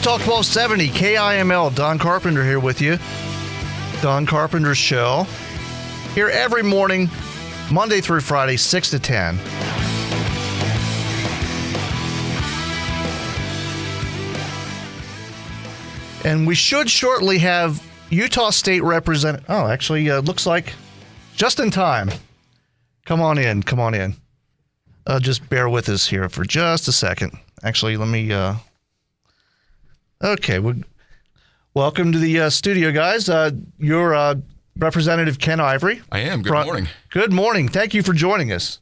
Talk 1270, KIML. Don Carpenter here with you. Don Carpenter Show. Here every morning, Monday through Friday, 6 to 10. And we should shortly have Utah State Representative. Oh, actually, looks like just in time. Come on in. Just bear with us here for just a second. Actually, let me... Okay, welcome to the studio, guys. You're Representative Ken Ivory. I am. Good morning. Good morning. Thank you for joining us.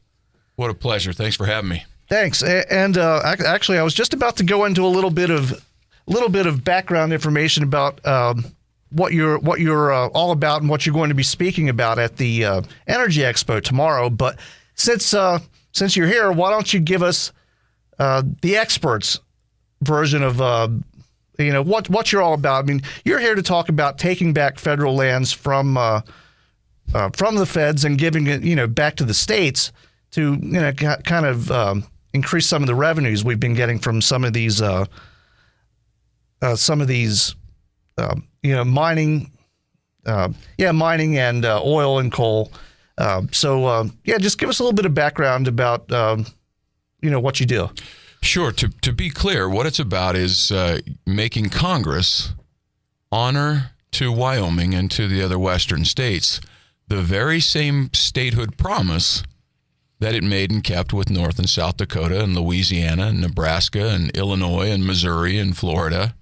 What a pleasure. Thanks for having me. Thanks. And actually, I was just about to go into a little bit of background information about what you're all about and what you're going to be speaking about at the Energy Expo tomorrow. But since you're here, why don't you give us the experts' version of what you're all about? I mean, you're here to talk about taking back federal lands from the feds and giving it back to the states to kind of increase some of the revenues we've been getting from some of these mining and oil and coal. Just give us a little bit of background about what you do. Sure. To be clear, what it's about is making Congress honor to Wyoming and to the other western states the very same statehood promise that it made and kept with North and South Dakota and Louisiana and Nebraska and Illinois and Missouri and Florida,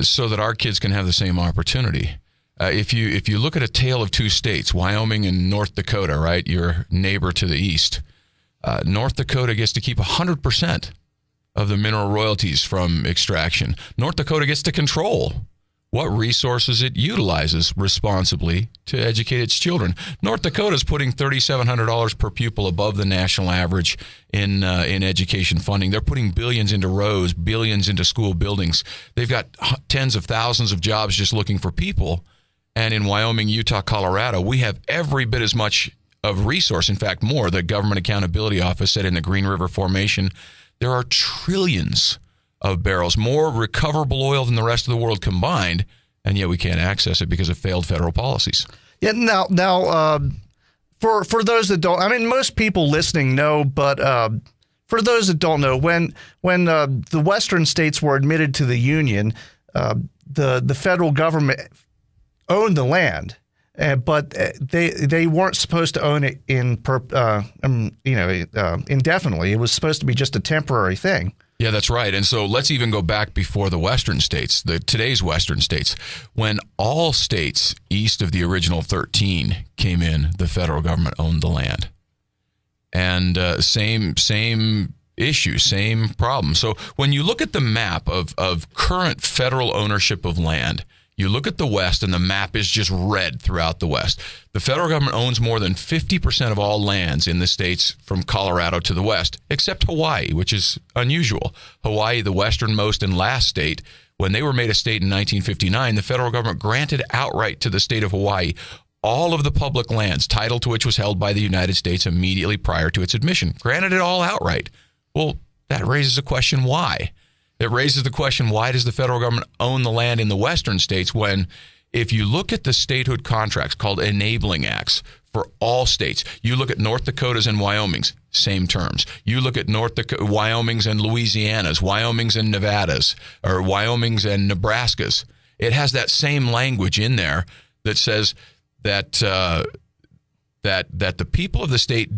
so that our kids can have the same opportunity. If you look at a tale of two states, Wyoming and North Dakota, right, your neighbor to the east, North Dakota gets to keep 100% of the mineral royalties from extraction. North Dakota gets to control what resources it utilizes responsibly to educate its children. North Dakota is putting $3,700 per pupil above the national average in education funding. They're putting billions into roads, billions into school buildings. They've got tens of thousands of jobs just looking for people. And in Wyoming, Utah, Colorado, we have every bit as much of resource, in fact, more. The Government Accountability Office said in the Green River Formation, there are trillions of barrels, more recoverable oil than the rest of the world combined, and yet we can't access it because of failed federal policies. Yeah. Now, for those that don't, I mean, most people listening know, but for those that don't know, when the western states were admitted to the Union, the federal government owned the land. But they weren't supposed to own it indefinitely. It was supposed to be just a temporary thing. Yeah, that's right. And so let's even go back before the western states, today's western states. When all states east of the original 13 came in, the federal government owned the land. And same issue, same problem. So when you look at the map of current federal ownership of land, you look at the West, and the map is just red throughout the West. The federal government owns more than 50% of all lands in the states from Colorado to the West, except Hawaii, which is unusual. Hawaii, the westernmost and last state, when they were made a state in 1959, the federal government granted outright to the state of Hawaii all of the public lands, title to which was held by the United States immediately prior to its admission. Granted it all outright. Well, that raises the question, why? It raises the question, why does the federal government own the land in the western states when, if you look at the statehood contracts called enabling acts for all states, you look at North Dakota's and Wyoming's, same terms. You look at Wyoming's and Louisiana's, Wyoming's and Nevada's, or Wyoming's and Nebraska's. It has that same language in there that says that the people of the state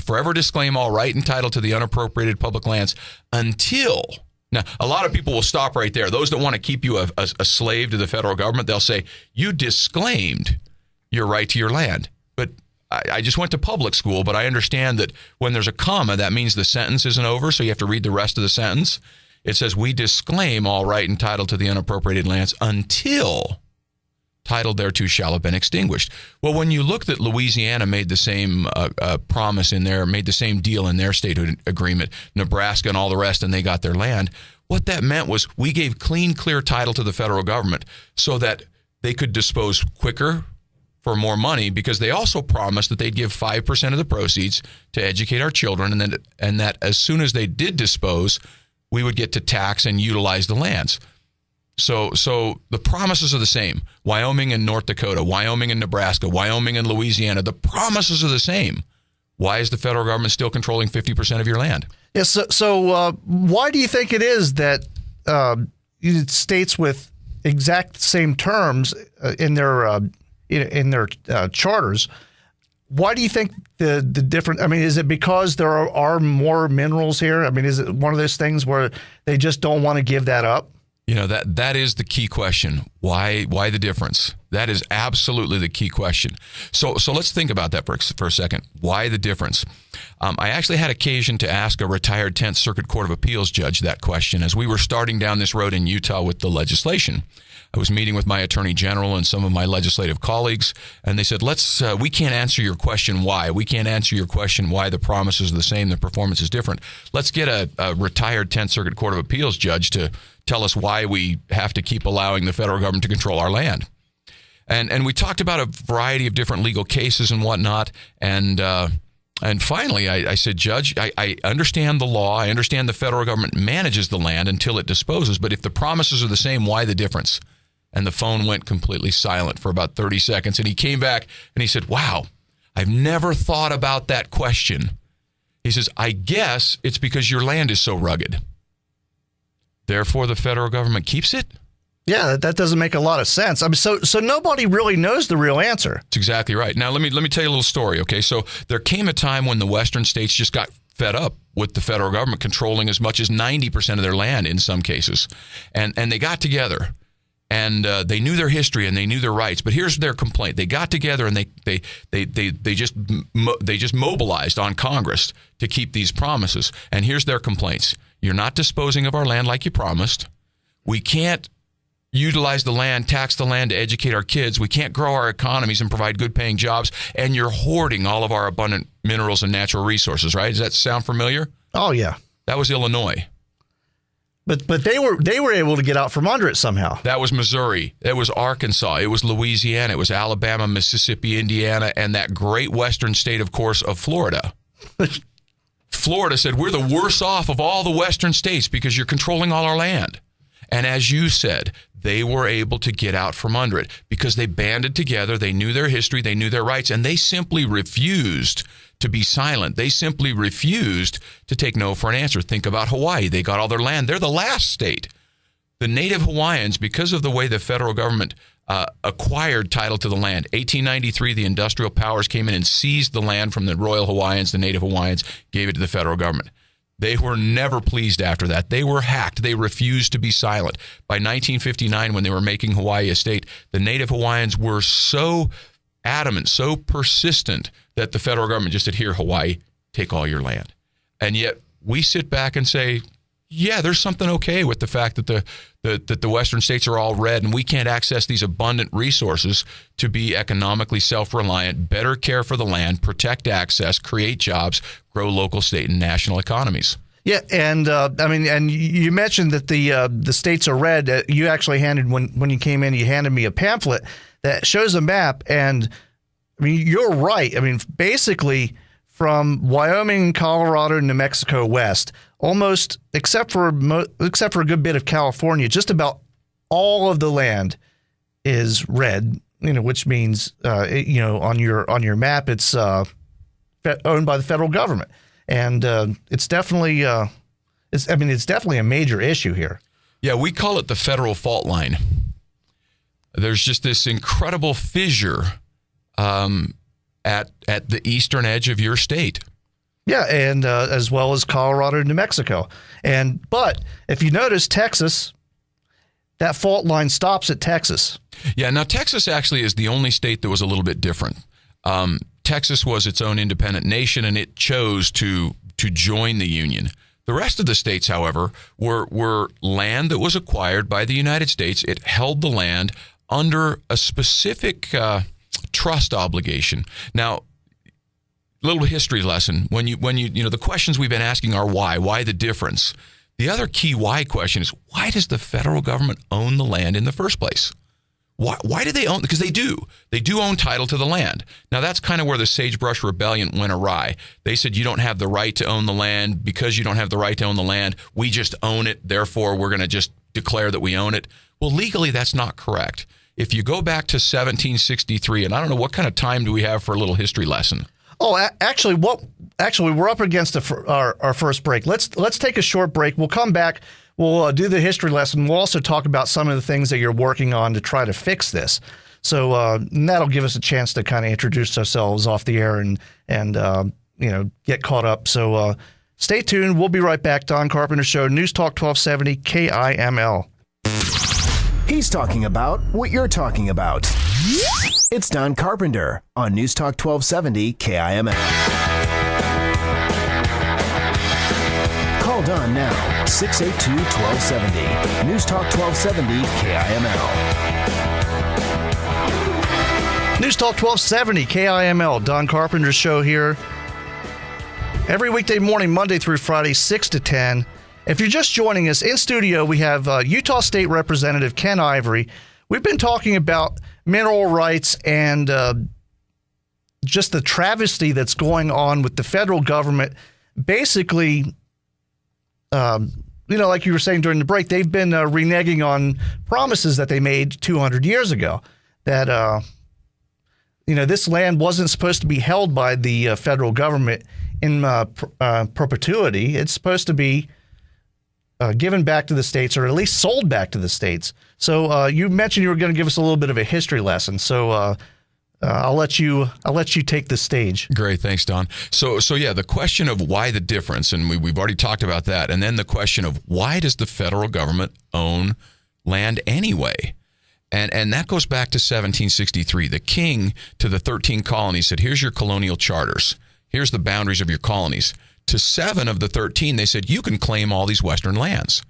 forever disclaim all right and title to the unappropriated public lands until. Now, a lot of people will stop right there. Those that want to keep you a slave to the federal government, they'll say, you disclaimed your right to your land. But I just went to public school, but I understand that when there's a comma, that means the sentence isn't over, so you have to read the rest of the sentence. It says, we disclaim all right and title to the unappropriated lands until title thereto shall have been extinguished. Well, when you look that Louisiana made the same promise in there, made the same deal in their statehood agreement, Nebraska and all the rest, and they got their land, what that meant was we gave clean, clear title to the federal government so that they could dispose quicker for more money, because they also promised that they'd give 5% of the proceeds to educate our children, and that as soon as they did dispose, we would get to tax and utilize the lands. So the promises are the same. Wyoming and North Dakota, Wyoming and Nebraska, Wyoming and Louisiana, the promises are the same. Why is the federal government still controlling 50% of your land? Yes. So why do you think it is that states with exact same terms in their charters? Why do you think the different? I mean, is it because there are more minerals here? I mean, is it one of those things where they just don't want to give that up? You know, that is the key question. Why the difference? That is absolutely the key question. So let's think about that for a second. Why the difference? I actually had occasion to ask a retired 10th Circuit Court of Appeals judge that question as we were starting down this road in Utah with the legislation. I was meeting with my attorney general and some of my legislative colleagues, and they said, we can't answer your question why. We can't answer your question why the promises are the same, the performance is different. Let's get a retired 10th Circuit Court of Appeals judge to tell us why we have to keep allowing the federal government to control our land. And we talked about a variety of different legal cases and whatnot, and finally, I said, Judge, I understand the law. I understand the federal government manages the land until it disposes. But if the promises are the same, why the difference? And the phone went completely silent for about 30 seconds. And he came back and he said, wow, I've never thought about that question. He says, I guess it's because your land is so rugged. Therefore, the federal government keeps it? Yeah, that doesn't make a lot of sense. I mean, so nobody really knows the real answer. That's exactly right. Now, let me tell you a little story, okay? So there came a time when the western states just got fed up with the federal government controlling as much as 90% of their land in some cases. And they got together, and they knew their history and they knew their rights. But here's their complaint. They got together and they just mobilized on Congress to keep these promises. And here's their complaints. You're not disposing of our land like you promised. We can't utilize the land, tax the land to educate our kids. We can't grow our economies and provide good-paying jobs, and you're hoarding all of our abundant minerals and natural resources, right? Does that sound familiar? Oh, yeah. That was Illinois. But they were able to get out from under it somehow. That was Missouri. It was Arkansas. It was Louisiana. It was Alabama, Mississippi, Indiana, and that great western state, of course, of Florida. Florida said, we're the worst off of all the western states because you're controlling all our land. And as you said, they were able to get out from under it because they banded together. They knew their history. They knew their rights. And they simply refused to be silent. They simply refused to take no for an answer. Think about Hawaii. They got all their land. They're the last state. The native Hawaiians, because of the way the federal government acquired title to the land, 1893, the industrial powers came in and seized the land from the Royal Hawaiians, the native Hawaiians, gave it to the federal government. They were never pleased after that. They were hacked. They refused to be silent. By 1959, when they were making Hawaii a state, the native Hawaiians were so adamant, so persistent that the federal government just said, here, Hawaii, take all your land. And yet we sit back and say, yeah, there's something okay with the fact that the western states are all red and we can't access these abundant resources to be economically self-reliant, better care for the land, protect access, create jobs, grow local, state, and national economies. Yeah, and and you mentioned that the states are red. You actually when you came in, you handed me a pamphlet that shows a map, and I mean you're right. I mean basically from Wyoming, Colorado, and New Mexico west, almost except for a good bit of California, just about all of the land is red. Which means on your map it's owned by the federal government. And it's definitely it's definitely a major issue here. Yeah, we call it the federal fault line. There's just this incredible fissure at the eastern edge of your state. Yeah, and as well as Colorado and New Mexico. But if you notice, Texas, that fault line stops at Texas. Yeah, now Texas actually is the only state that was a little bit different. Texas was its own independent nation, and it chose to join the Union. The rest of the states, however, were land that was acquired by the United States. It held the land under a specific trust obligation. Now, little history lesson. When you the questions we've been asking are why the difference. The other key why question is, why does the federal government own the land in the first place? Why do they own? Because they do. They do own title to the land. Now, that's kind of where the Sagebrush Rebellion went awry. They said you don't have the right to own the land. Because you don't have the right to own the land, we just own it. Therefore, we're going to just declare that we own it. Well, legally, that's not correct. If you go back to 1763, and I don't know, what kind of time do we have for a little history lesson? Oh, actually, we're up against our first break. Let's take a short break. We'll come back. We'll do the history lesson. We'll also talk about some of the things that you're working on to try to fix this. So that'll give us a chance to kind of introduce ourselves off the air and get caught up. So stay tuned. We'll be right back. Don Carpenter Show, News Talk 1270 KIML. He's talking about what you're talking about. It's Don Carpenter on News Talk 1270 KIML. Call Don now, 682-1270. News Talk 1270 KIML. News Talk 1270 KIML. Don Carpenter Show here. Every weekday morning, Monday through Friday, 6 to 10. If you're just joining us, in studio, we have Utah State Representative Ken Ivory. We've been talking about mineral rights and just the travesty that's going on with the federal government. Basically, like you were saying during the break, they've been reneging on promises that they made 200 years ago that, this land wasn't supposed to be held by the federal government in perpetuity. It's supposed to be given back to the states, or at least sold back to the states. So you mentioned you were going to give us a little bit of a history lesson. So I'll let you take the stage. Great, thanks, Don. So yeah, the question of why the difference, and we've already talked about that, and then the question of why does the federal government own land anyway? And that goes back to 1763. The king to the 13 colonies said, "Here's your colonial charters. Here's the boundaries of your colonies." To 7 of the 13, they said, "You can claim all these western lands."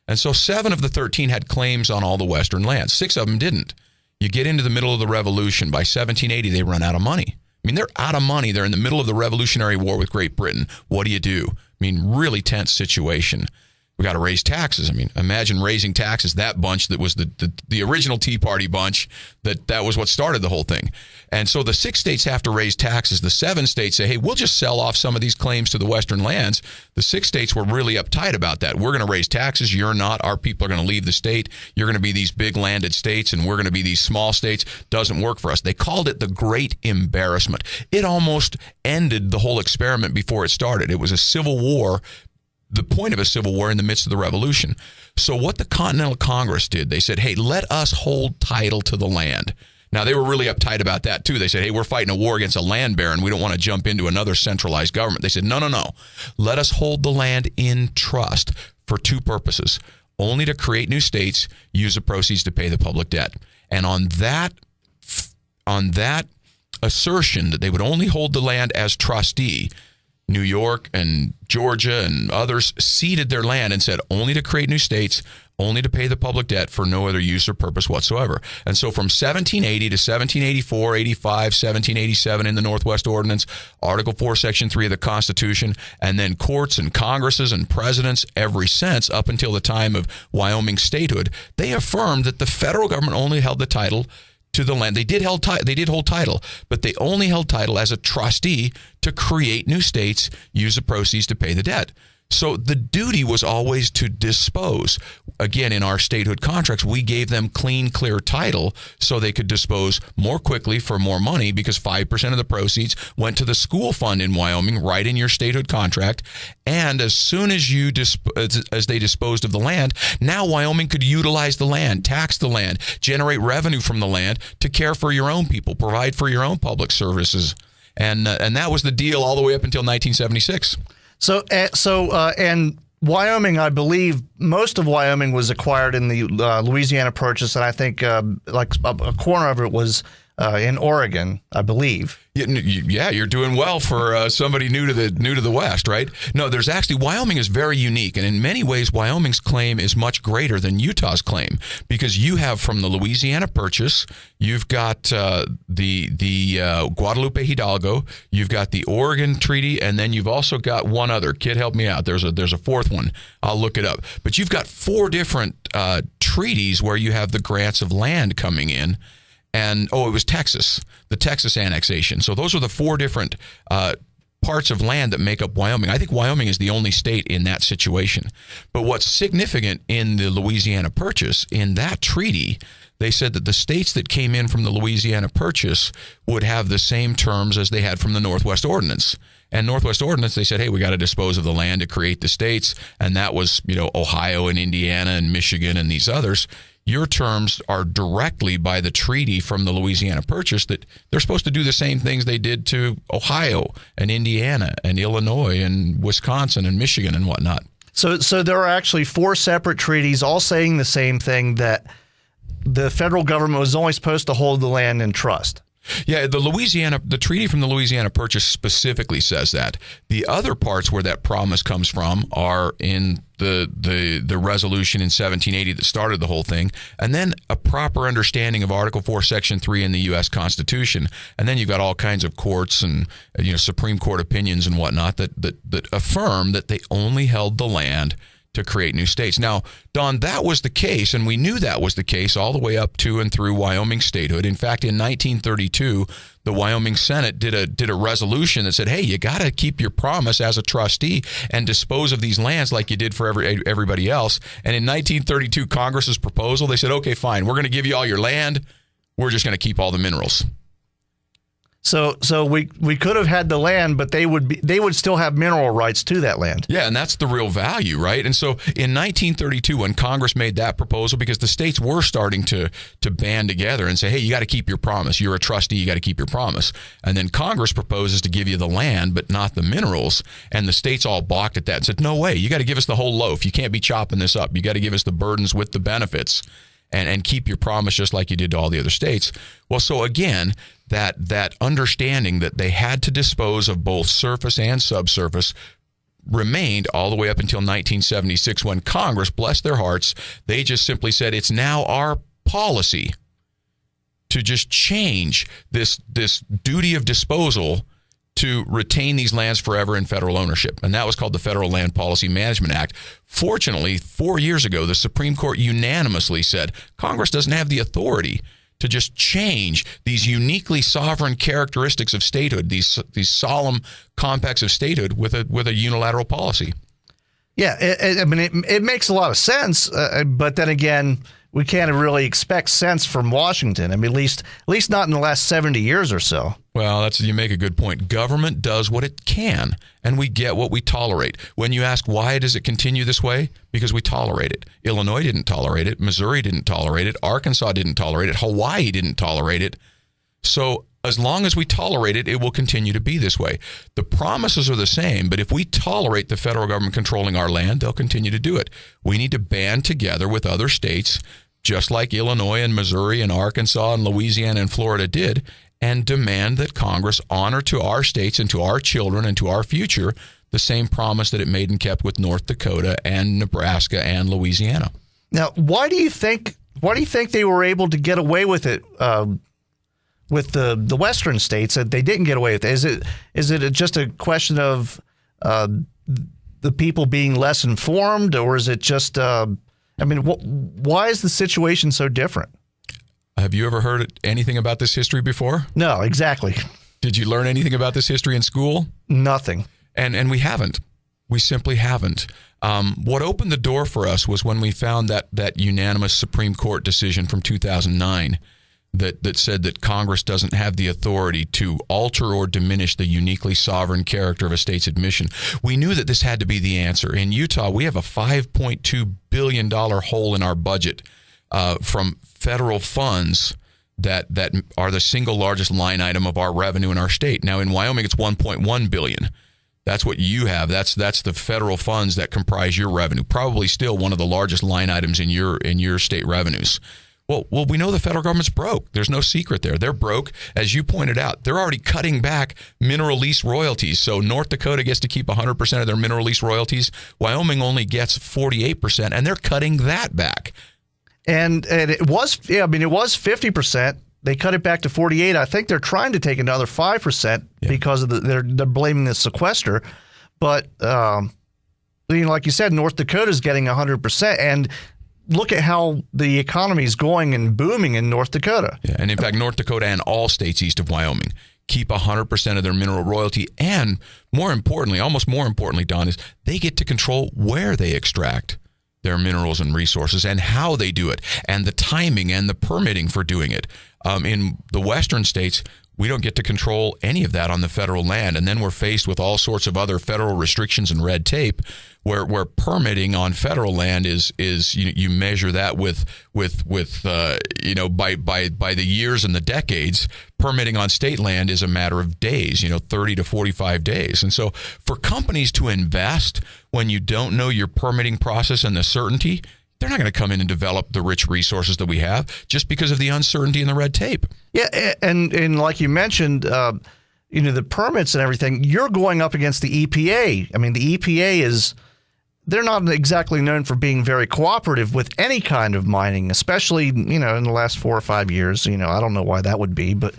And so 7 of the 13 had claims on all the western lands. 6 of them didn't. You get into the middle of the Revolution. By 1780, they run out of money. I mean, they're out of money. They're in the middle of the Revolutionary War with Great Britain. What do? I mean, really tense situation. We got to raise taxes. I mean, imagine raising taxes. That bunch that was the original Tea Party bunch, that was what started the whole thing. And so the 6 states have to raise taxes. The 7 states say, hey, we'll just sell off some of these claims to the western lands. The 6 states were really uptight about that. We're going to raise taxes. You're not. Our people are going to leave the state. You're going to be these big landed states, and we're going to be these small states. Doesn't work for us. They called it the Great Embarrassment. It almost ended the whole experiment before it started. It was a civil war. The point of a civil war in the midst of the revolution. So what the Continental Congress did, they said, hey, let us hold title to the land. Now, they were really uptight about that, too. They said, hey, we're fighting a war against a land baron. We don't want to jump into another centralized government. They said, no. Let us hold the land in trust for 2 purposes. Only to create new states, use the proceeds to pay the public debt. And on that assertion that they would only hold the land as trustee, New York and Georgia and others ceded their land and said only to create new states, only to pay the public debt for no other use or purpose whatsoever. And so from 1780 to 1784, 85, 1787 in the Northwest Ordinance, Article 4, Section 3 of the Constitution, and then courts and Congresses and presidents ever since up until the time of Wyoming statehood, they affirmed that the federal government only held the title to the land. They did hold title, but they only held title as a trustee to create new states, use the proceeds to pay the debt. So the duty was always to dispose. Again, in our statehood contracts, we gave them clean, clear title so they could dispose more quickly for more money because 5% of the proceeds went to the school fund in Wyoming, right in your statehood contract. And as soon as as they disposed of the land, now Wyoming could utilize the land, tax the land, generate revenue from the land to care for your own people, provide for your own public services. And that was the deal all the way up until 1976. And Wyoming, I believe most of Wyoming was acquired in the Louisiana Purchase, and I think like a corner of it was in Oregon, I believe. Yeah, you're doing well for somebody new to the West, right? No, there's actually, Wyoming is very unique, and in many ways, Wyoming's claim is much greater than Utah's claim because you have from the Louisiana Purchase, you've got the Guadalupe Hidalgo, you've got the Oregon Treaty, and then you've also got one other. Kid, help me out. There's a fourth one. I'll look it up. But you've got 4 different treaties where you have the grants of land coming in. And, it was Texas, the Texas annexation. So those are the 4 different parts of land that make up Wyoming. I think Wyoming is the only state in that situation. But what's significant in the Louisiana Purchase, in that treaty, they said that the states that came in from the Louisiana Purchase would have the same terms as they had from the Northwest Ordinance. And Northwest Ordinance, they said, hey, we got to dispose of the land to create the states. And that was, Ohio and Indiana and Michigan and these others. Your terms are directly by the treaty from the Louisiana Purchase that they're supposed to do the same things they did to Ohio and Indiana and Illinois and Wisconsin and Michigan and whatnot. So there are actually 4 separate treaties all saying the same thing, that the federal government was only supposed to hold the land in trust. Yeah, the treaty from the Louisiana Purchase specifically says that. The other parts where that promise comes from are in the resolution in 1780 that started the whole thing, and then a proper understanding of Article 4, Section 3 in the U.S. Constitution. And then you've got all kinds of courts and Supreme Court opinions and whatnot that affirm that they only held the land to create new states. Now, Don, that was the case, and we knew that was the case all the way up to and through Wyoming statehood. In fact, in 1932, the Wyoming Senate did a resolution that said, hey, you got to keep your promise as a trustee and dispose of these lands like you did for everybody else. And in 1932, Congress's proposal, they said, okay, fine, we're going to give you all your land. We're just going to keep all the minerals. So we could have had the land, but they would still have mineral rights to that land. Yeah, and that's the real value, right? And so in 1932, when Congress made that proposal, because the states were starting to band together and say, hey, you got to keep your promise. You're a trustee, you got to keep your promise. And then Congress proposes to give you the land, but not the minerals. And the states all balked at that and said, no way, you got to give us the whole loaf. You can't be chopping this up. You got to give us the burdens with the benefits. And keep your promise just like you did to all the other states. Well, so again, that understanding that they had to dispose of both surface and subsurface remained all the way up until 1976, when Congress, bless their hearts, they just simply said it's now our policy to just change this duty of disposal to retain these lands forever in federal ownership. And that was called the Federal Land Policy Management Act. Fortunately, 4 years ago, the Supreme Court unanimously said Congress doesn't have the authority to just change these uniquely sovereign characteristics of statehood, these solemn compacts of statehood with a unilateral policy. Yeah, it makes a lot of sense, but then again, we can't really expect sense from Washington. I mean, at least not in the last 70 years or so. Well, you make a good point. Government does what it can, and we get what we tolerate. When you ask why does it continue this way, because we tolerate it. Illinois didn't tolerate it. Missouri didn't tolerate it. Arkansas didn't tolerate it. Hawaii didn't tolerate it. So as long as we tolerate it, it will continue to be this way. The promises are the same, but if we tolerate the federal government controlling our land, they'll continue to do it. We need to band together with other states, just like Illinois and Missouri and Arkansas and Louisiana and Florida did, and demand that Congress honor to our states and to our children and to our future the same promise that it made and kept with North Dakota and Nebraska and Louisiana. Now, why do you think they were able to get away with it with the western states that they didn't get away with it? Is it just a question of the people being less informed, or is it just why is the situation so different? Have you ever heard anything about this history before? No, exactly. Did you learn anything about this history in school? Nothing. And we haven't. We simply haven't. What opened the door for us was when we found that unanimous Supreme Court decision from 2009 that said that Congress doesn't have the authority to alter or diminish the uniquely sovereign character of a state's admission. We knew that this had to be the answer. In Utah, we have a $5.2 billion hole in our budget from federal funds that are the single largest line item of our revenue in our state. Now, in Wyoming, it's $1.1 billion. That's what you have. That's the federal funds that comprise your revenue. Probably still one of the largest line items in your state revenues. Well, we know the federal government's broke. There's no secret there. They're broke. As you pointed out, they're already cutting back mineral lease royalties. So North Dakota gets to keep 100% of their mineral lease royalties. Wyoming only gets 48%, and they're cutting that back. And it was 50%. They cut it back to 48. I think they're trying to take another 5% because of they're blaming the sequester. But like you said, North Dakota's getting 100%, and look at how the economy is going and booming in North Dakota. Yeah, and in fact, North Dakota and all states east of Wyoming keep 100% of their mineral royalty. And more importantly, almost more importantly, Don, is they get to control where they extract their minerals and resources and how they do it and the timing and the permitting for doing it. In the western states, we don't get to control any of that on the federal land. And then we're faced with all sorts of other federal restrictions and red tape where permitting on federal land is you measure that with by the years and the decades. Permitting on state land is a matter of days, 30 to 45 days. And so for companies to invest when you don't know your permitting process and the certainty, they're not going to come in and develop the rich resources that we have just because of the uncertainty and the red tape. Yeah, and like you mentioned, the permits and everything, you're going up against the EPA. I mean, the EPA they're not exactly known for being very cooperative with any kind of mining, especially, in the last 4 or 5 years. I don't know why that would be, but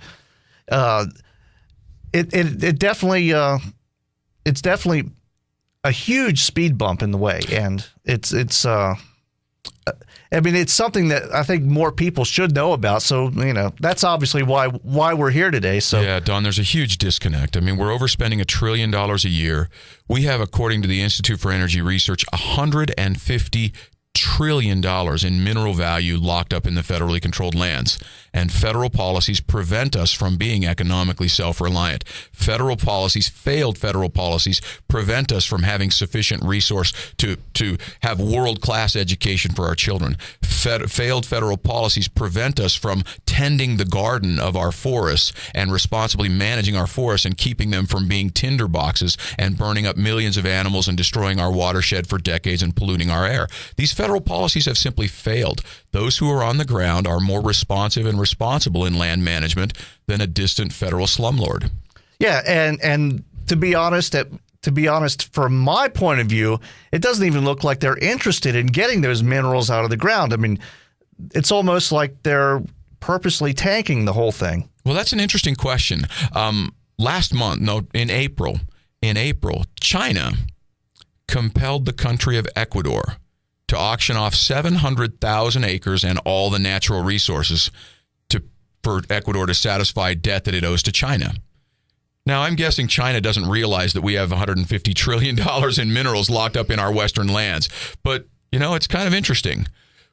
it definitely it's definitely a huge speed bump in the way, and it's something that I think more people should know about. So, that's obviously why we're here today. So yeah, Don, there's a huge disconnect. I mean, we're overspending $1 trillion a year. We have, according to the Institute for Energy Research, $150 trillion in mineral value locked up in the federally controlled lands. And federal policies prevent us from being economically self-reliant. Failed federal policies, prevent us from having sufficient resource to have world-class education for our children. Failed federal policies prevent us from tending the garden of our forests and responsibly managing our forests and keeping them from being tinder boxes and burning up millions of animals and destroying our watershed for decades and polluting our air. These federal policies have simply failed. Those who are on the ground are more responsive and responsible in land management than a distant federal slumlord. Yeah, and to be honest, from my point of view, it doesn't even look like they're interested in getting those minerals out of the ground. I mean, it's almost like they're purposely tanking the whole thing. Well, that's an interesting question. In April, China compelled the country of Ecuador to auction off 700,000 acres and all the natural resources for Ecuador to satisfy debt that it owes to China. Now, I'm guessing China doesn't realize that we have $150 trillion in minerals locked up in our western lands. But, it's kind of interesting.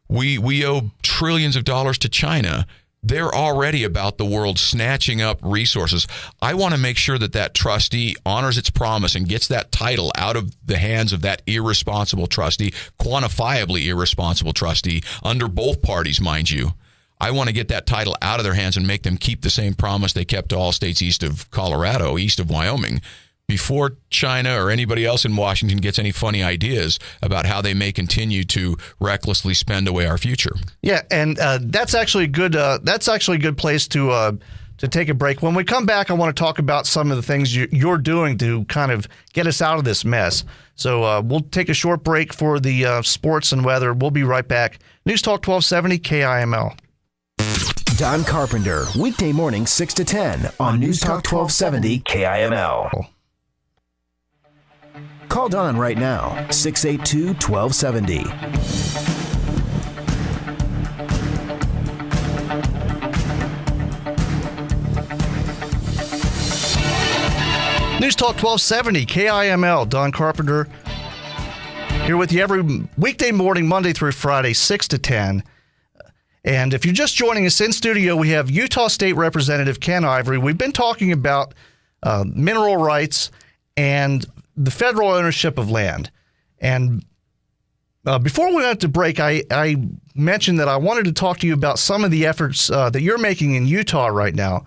We owe trillions of dollars to China. They're already about the world snatching up resources. I want to make sure that trustee honors its promise and gets that title out of the hands of that irresponsible trustee, quantifiably irresponsible trustee, under both parties, mind you. I want to get that title out of their hands and make them keep the same promise they kept to all states east of Colorado, east of Wyoming, before China or anybody else in Washington gets any funny ideas about how they may continue to recklessly spend away our future. Yeah, and that's actually a good place to take a break. When we come back, I want to talk about some of the things you're doing to kind of get us out of this mess. So we'll take a short break for the sports and weather. We'll be right back. News Talk 1270 KIML. Don Carpenter, weekday morning 6 to 10 on News Talk 1270 KIML. Call Don right now, 682-1270. News Talk 1270 KIML. Don Carpenter here with you every weekday morning, Monday through Friday, 6 to 10. And if you're just joining us in studio, we have Utah State Representative Ken Ivory. We've been talking about mineral rights and the federal ownership of land. And before we went to break, I mentioned that I wanted to talk to you about some of the efforts that you're making in Utah right now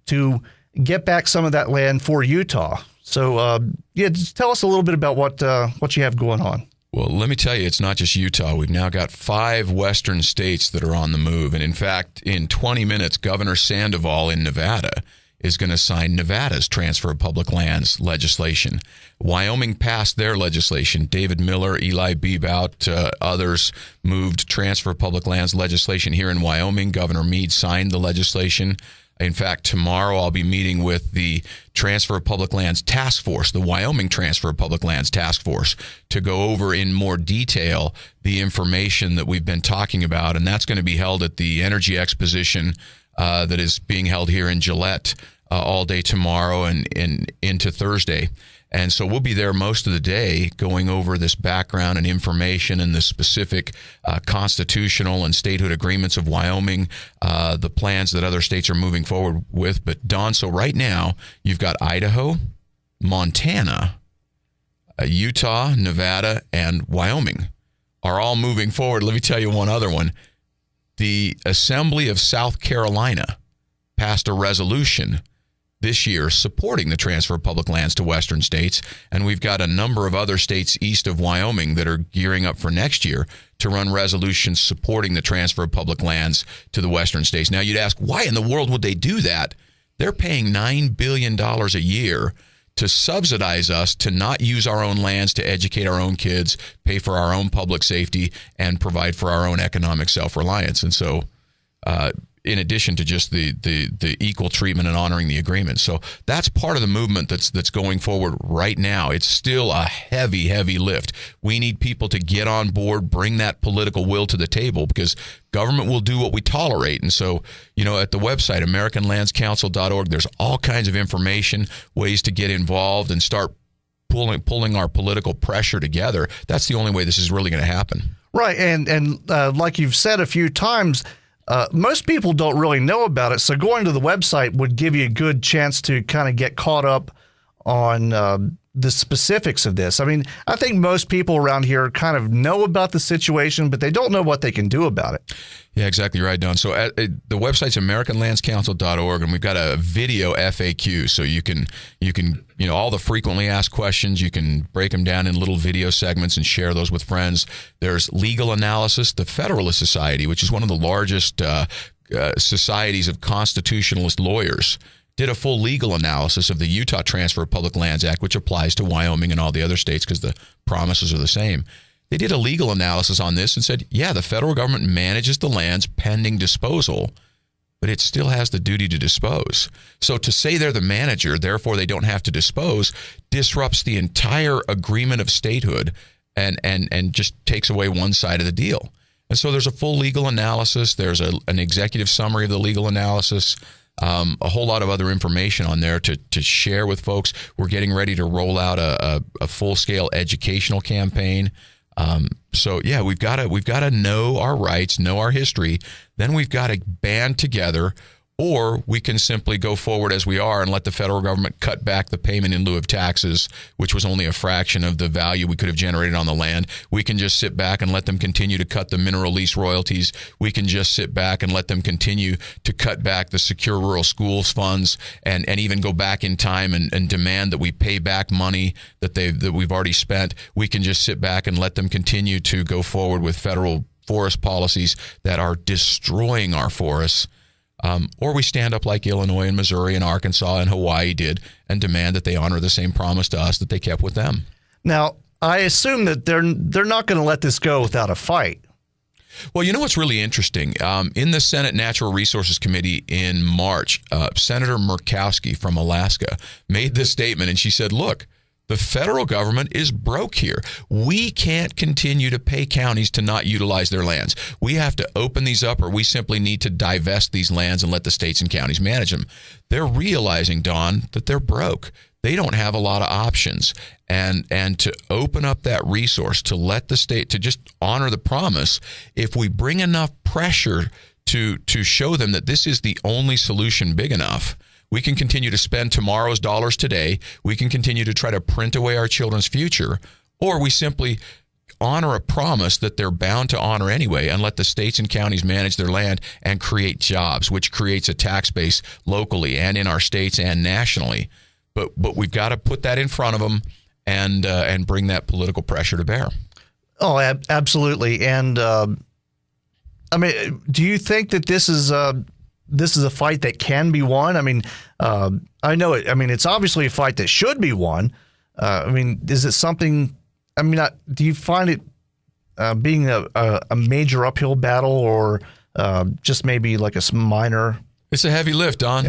to get back some of that land for Utah. So, just tell us a little bit about what you have going on. Well, let me tell you, it's not just Utah. We've now got 5 western states that are on the move. And in fact, in 20 minutes, Governor Sandoval in Nevada is going to sign Nevada's transfer of public lands legislation. Wyoming passed their legislation. David Miller, Eli Bebout, others moved transfer of public lands legislation here in Wyoming. Governor Meade signed the legislation. In fact, tomorrow I'll be meeting with the Transfer of Public Lands Task Force, the Wyoming Transfer of Public Lands Task Force, to go over in more detail the information that we've been talking about. And that's going to be held at the Energy Exposition that is being held here in Gillette all day tomorrow and into Thursday. And so we'll be there most of the day going over this background and information and the specific constitutional and statehood agreements of Wyoming, the plans that other states are moving forward with. But, Don, so right now you've got Idaho, Montana, Utah, Nevada, and Wyoming are all moving forward. Let me tell you one other one. The Assembly of South Carolina passed a resolution this year supporting the transfer of public lands to western states, and we've got a number of other states east of Wyoming that are gearing up for next year to run resolutions supporting the transfer of public lands to the western states. Now, you'd ask, why in the world would they do that? They're paying $9 billion a year to subsidize us to not use our own lands to educate our own kids, pay for our own public safety, and provide for our own economic self-reliance. And so in addition to just the equal treatment and honoring the agreement. So that's part of the movement that's going forward right now. It's still a heavy, heavy lift. We need people to get on board, bring that political will to the table, because government will do what we tolerate. And so, at the website, AmericanLandsCouncil.org, there's all kinds of information, ways to get involved and start pulling our political pressure together. That's the only way this is really going to happen. Right. And like you've said a few times, most people don't really know about it, so going to the website would give you a good chance to kind of get caught up on the specifics of this. I mean, I think most people around here kind of know about the situation, but they don't know what they can do about it. Yeah, exactly right, Don. So the website's AmericanLandsCouncil.org, and we've got a video FAQ, so you can all the frequently asked questions, you can break them down in little video segments and share those with friends. There's legal analysis, the Federalist Society, which is one of the largest societies of constitutionalist lawyers, did a full legal analysis of the Utah Transfer of Public Lands Act, which applies to Wyoming and all the other states because the promises are the same. They did a legal analysis on this and said, yeah, the federal government manages the lands pending disposal, but it still has the duty to dispose. So to say they're the manager, therefore they don't have to dispose, disrupts the entire agreement of statehood and just takes away one side of the deal. And so there's a full legal analysis. There's an executive summary of the legal analysis. A whole lot of other information on there to share with folks. We're getting ready to roll out a full-scale educational campaign. So yeah, we've got to know our rights, know our history. Then we've got to band together, or we can simply go forward as we are and let the federal government cut back the payment in lieu of taxes, which was only a fraction of the value we could have generated on the land. We can just sit back and let them continue to cut the mineral lease royalties. We can just sit back and let them continue to cut back the secure rural schools funds and even go back in time and demand that we pay back money that we've already spent. We can just sit back and let them continue to go forward with federal forest policies that are destroying our forests. Or we stand up like Illinois and Missouri and Arkansas and Hawaii did and demand that they honor the same promise to us that they kept with them. Now, I assume that they're not going to let this go without a fight. Well, you know what's really interesting? In the Senate Natural Resources Committee in March, Senator Murkowski from Alaska made this statement, and she said, look, the federal government is broke here. We can't continue to pay counties to not utilize their lands. We have to open these up, or we simply need to divest these lands and let the states and counties manage them. They're realizing, Don, that they're broke. They don't have a lot of options. And to open up that resource, to let the state, to just honor the promise, if we bring enough pressure to show them that this is the only solution big enough, we can continue to spend tomorrow's dollars today. We can continue to try to print away our children's future, or we simply honor a promise that they're bound to honor anyway and let the states and counties manage their land and create jobs, which creates a tax base locally and in our states and nationally. But we've got to put that in front of them and bring that political pressure to bear. Oh, absolutely. And I mean, do you think that this is a fight that can be won? I mean, I know it. I mean, it's obviously a fight that should be won. I mean, is it something? I mean, do you find it being a major uphill battle, or just maybe like a minor? It's a heavy lift, Don.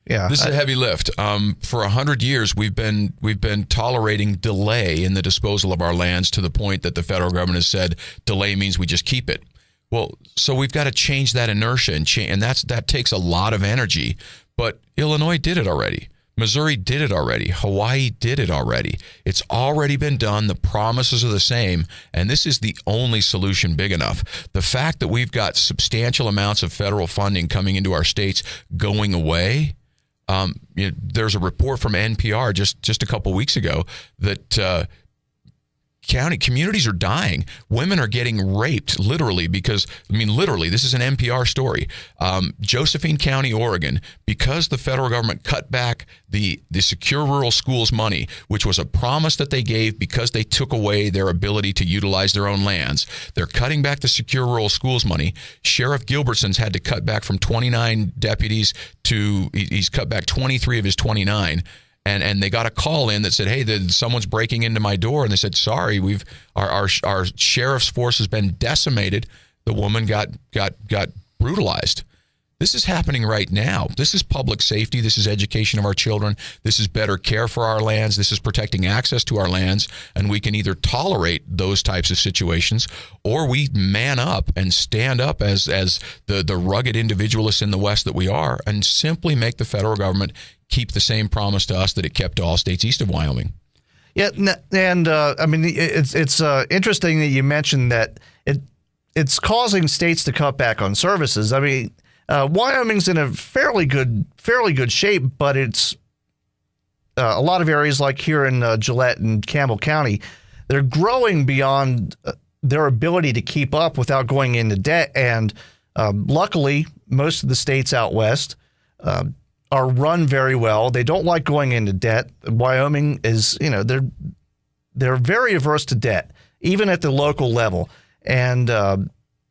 Yeah. This is a heavy lift. For 100 years, we've been tolerating delay in the disposal of our lands to the point that the federal government has said delay means we just keep it. Well, so we've got to change that inertia, and that takes a lot of energy. But Illinois did it already. Missouri did it already. Hawaii did it already. It's already been done. The promises are the same, and this is the only solution big enough. The fact that we've got substantial amounts of federal funding coming into our states going away. There's a report from NPR just a couple weeks ago that communities are dying. Women are getting raped, literally, because, literally, this is an NPR story. Josephine County, Oregon, because the federal government cut back the Secure Rural Schools money, which was a promise that they gave because they took away their ability to utilize their own lands. They're cutting back the Secure Rural Schools money. Sheriff Gilbertson's had to cut back from 29 deputies to, he's cut back 23 of his 29. And they got a call in that said, hey, someone's breaking into my door. And they said, sorry, our sheriff's force has been decimated. The woman got brutalized. This is happening right now. This is public safety. This is education of our children. This is better care for our lands. This is protecting access to our lands. And we can either tolerate those types of situations, or we man up and stand up as the rugged individualists in the West that we are, and simply make the federal government keep the same promise to us that it kept to all states east of Wyoming. Yeah, and it's interesting that you mentioned that it's causing states to cut back on services. Wyoming's in a fairly good shape, but it's a lot of areas like here in Gillette and Campbell County, they're growing beyond their ability to keep up without going into debt. And luckily, most of the states out west are run very well. They don't like going into debt. Wyoming is, they're very averse to debt, even at the local level. And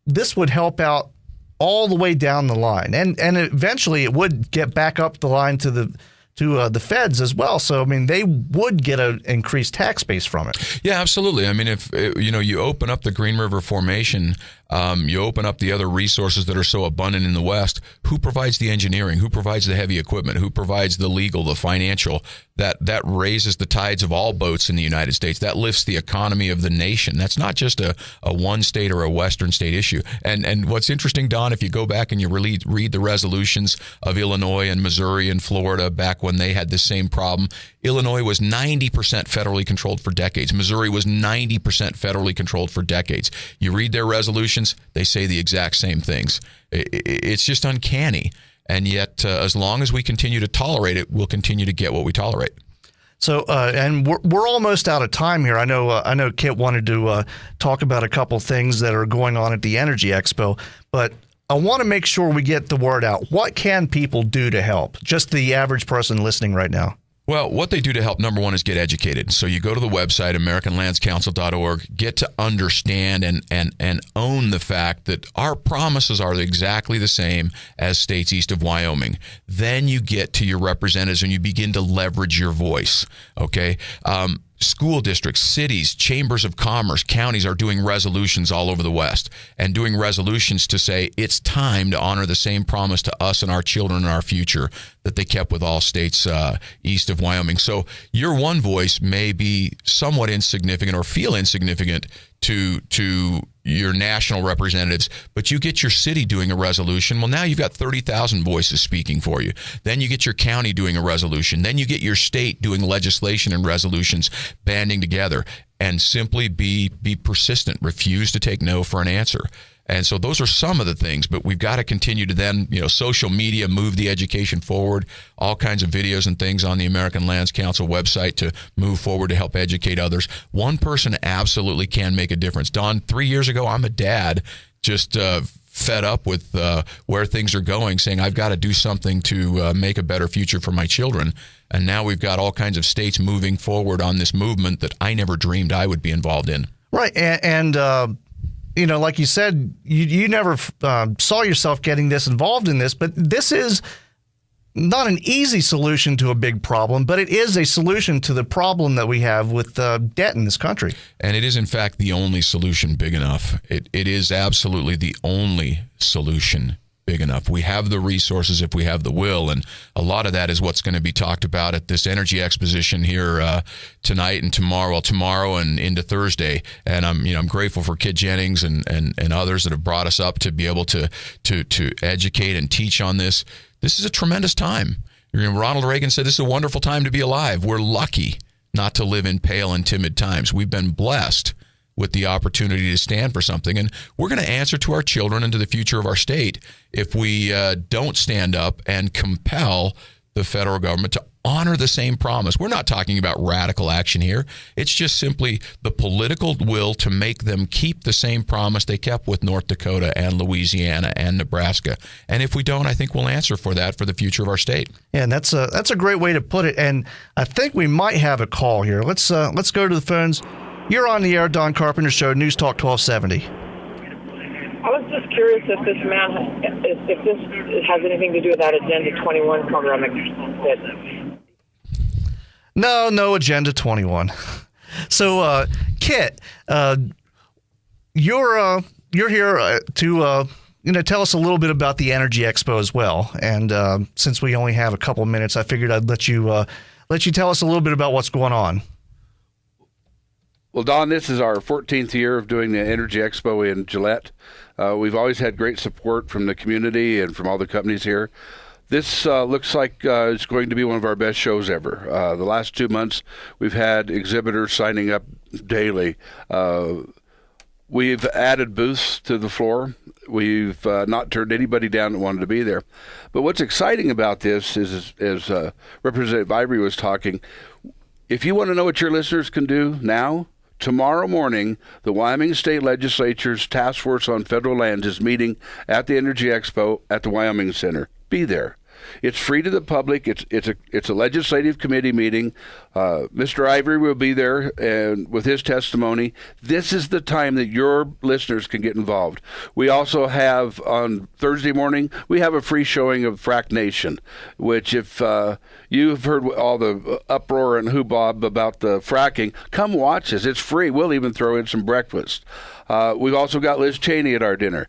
this would help out all the way down the line, and eventually it would get back up the line to the feds as well. So they would get an increased tax base from it. Yeah, absolutely. If you open up the Green River Formation, you open up the other resources that are so abundant in the West. Who provides the engineering? Who provides the heavy equipment? Who provides the legal, the financial? That raises the tides of all boats in the United States. That lifts the economy of the nation. That's not just a one state or a Western state issue. And what's interesting, Don, if you go back and you read the resolutions of Illinois and Missouri and Florida back when they had this same problem, Illinois was 90% federally controlled for decades. Missouri was 90% federally controlled for decades. You read their resolutions, they say the exact same things. It's just uncanny. And yet, as long as we continue to tolerate it, we'll continue to get what we tolerate. So, and we're almost out of time here. I know Kit wanted to talk about a couple things that are going on at the Energy Expo, but I want to make sure we get the word out. What can people do to help? Just the average person listening right now. Well, what they do to help, number one, is get educated. So you go to the website, AmericanLandsCouncil.org, get to understand and own the fact that our promises are exactly the same as states east of Wyoming. Then you get to your representatives and you begin to leverage your voice, okay? School districts, cities, chambers of commerce, counties are doing resolutions all over the West and doing resolutions to say it's time to honor the same promise to us and our children and our future that they kept with all states east of Wyoming. So your one voice may be somewhat insignificant or feel insignificant to your national representatives, but you get your city doing a resolution. Well, now you've got 30,000 voices speaking for you. Then you get your county doing a resolution. Then you get your state doing legislation and resolutions, banding together, and simply be persistent. Refuse to take no for an answer. And so those are some of the things, but we've got to continue to then, social media, move the education forward, all kinds of videos and things on the American Lands Council website to move forward to help educate others. One person absolutely can make a difference. Don, 3 years ago, I'm a dad, just fed up with where things are going, saying I've got to do something to make a better future for my children. And now we've got all kinds of states moving forward on this movement that I never dreamed I would be involved in. Right. And like you said, you never saw yourself getting this involved in this, but this is not an easy solution to a big problem, but it is a solution to the problem that we have with debt in this country. And it is, in fact, the only solution big enough. It is absolutely the only solution big enough. We have the resources if we have the will, and a lot of that is what's going to be talked about at this energy exposition here tonight and tomorrow and into Thursday. And I'm grateful for Kit Jennings and others that have brought us up to be able to educate and teach on this. This is a tremendous time. Ronald Reagan said this is a wonderful time to be alive. We're lucky not to live in pale and timid times. We've been blessed with the opportunity to stand for something, and we're going to answer to our children and to the future of our state if we don't stand up and compel the federal government to honor the same promise. We're not talking about radical action here. It's just simply the political will to make them keep the same promise they kept with North Dakota and Louisiana and Nebraska. And if we don't, I think we'll answer for that for the future of our state. Yeah, and that's a great way to put it. And I think we might have a call here. Let's go to the phones. You're on the air, Don Carpenter Show, News Talk 1270. I was just curious if this has anything to do with that Agenda 21 program. No Agenda 21. So, Kit, you're here to tell us a little bit about the Energy Expo as well. And since we only have a couple of minutes, I figured I'd let you tell us a little bit about what's going on. Well, Don, this is our 14th year of doing the Energy Expo in Gillette. We've always had great support from the community and from all the companies here. This looks like it's going to be one of our best shows ever. The last 2 months, we've had exhibitors signing up daily. We've added booths to the floor. We've not turned anybody down that wanted to be there. But what's exciting about this is, as Representative Ivory was talking, if you want to know what your listeners can do now, tomorrow morning, the Wyoming State Legislature's Task Force on Federal Lands is meeting at the Energy Expo at the Wyoming Center. Be there. It's free to the public. It's a legislative committee meeting. Mr. Ivory will be there and with his testimony. This is the time that your listeners can get involved. We also have on Thursday morning, we have a free showing of Frack Nation, which if you've heard all the uproar and hubbub about the fracking, come watch us. It's free. We'll even throw in some breakfast. We've also got Liz Cheney at our dinner.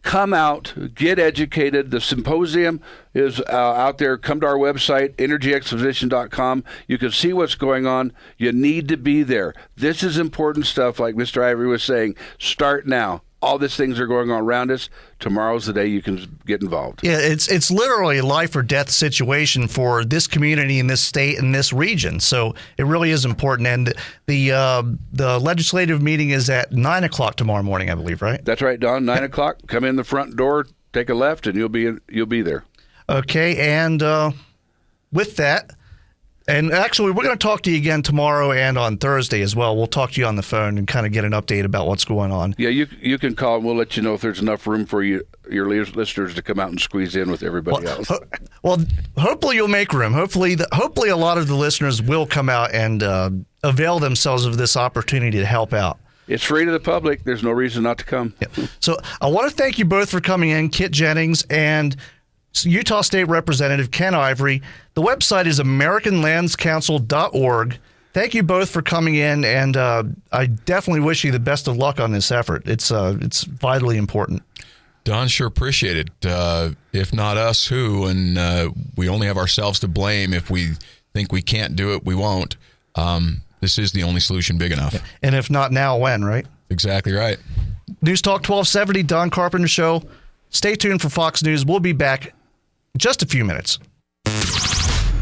Come out, get educated. The symposium is out there. Come to our website, energyexposition.com. You can see what's going on. You need to be there. This is important stuff, like Mr. Ivory was saying. Start now. All these things are going on around us. Tomorrow's the day you can get involved. Yeah, it's literally a life or death situation for this community in this state and this region. So it really is important. And the legislative meeting is at 9 o'clock tomorrow morning, I believe, right? That's right, Don. 9 o'clock. Come in the front door, take a left, and you'll be there. Okay, and with that. And actually, we're going to talk to you again tomorrow and on Thursday as well. We'll talk to you on the phone and kind of get an update about what's going on. Yeah, you can call and we'll let you know if there's enough room for your listeners to come out and squeeze in with everybody else. Well, hopefully you'll make room. Hopefully a lot of the listeners will come out and avail themselves of this opportunity to help out. It's free to the public. There's no reason not to come. Yeah. So I want to thank you both for coming in, Kit Jennings and Utah State Representative Ken Ivory. The website is AmericanLandsCouncil.org. Thank you both for coming in, and I definitely wish you the best of luck on this effort. It's vitally important. Don, sure appreciate it. If not us, who? And we only have ourselves to blame. If we think we can't do it, we won't. This is the only solution big enough. And if not now, when, right? Exactly right. News Talk 1270, Don Carpenter Show. Stay tuned for Fox News. We'll be back in just a few minutes.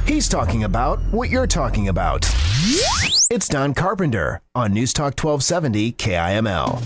He's talking about what you're talking about. It's Don Carpenter on News Talk 1270 KIML.